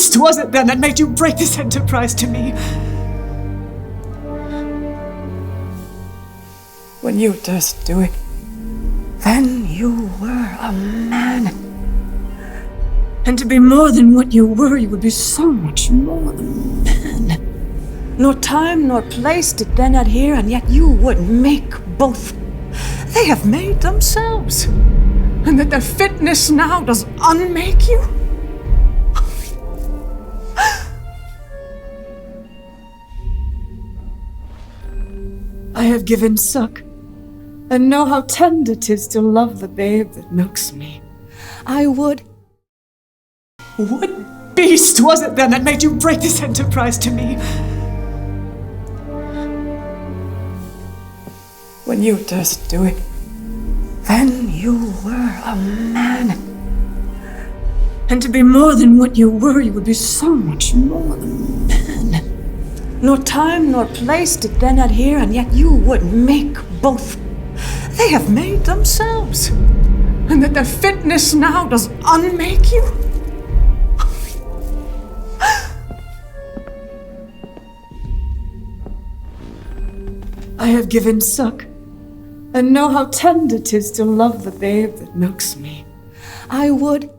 beast was it then that made you break this enterprise to me? When you durst do it, then you were a man. And to be more than what you were, you would be so much more than man. Nor time nor place did then adhere, and yet you would make both. They have made themselves, and that their fitness now does unmake you? I have given suck, and know how tender 'tis to love the babe that milks me. I would... What beast was it then that made you break this enterprise to me? When you durst do it, then you were a man. And to be more than what you were, you would be so much more than man. Nor time nor place did then adhere, and yet you would make both. They have made themselves, and that their fitness now does unmake you? I have given suck, and know how tender 'tis to love the babe that milks me. I would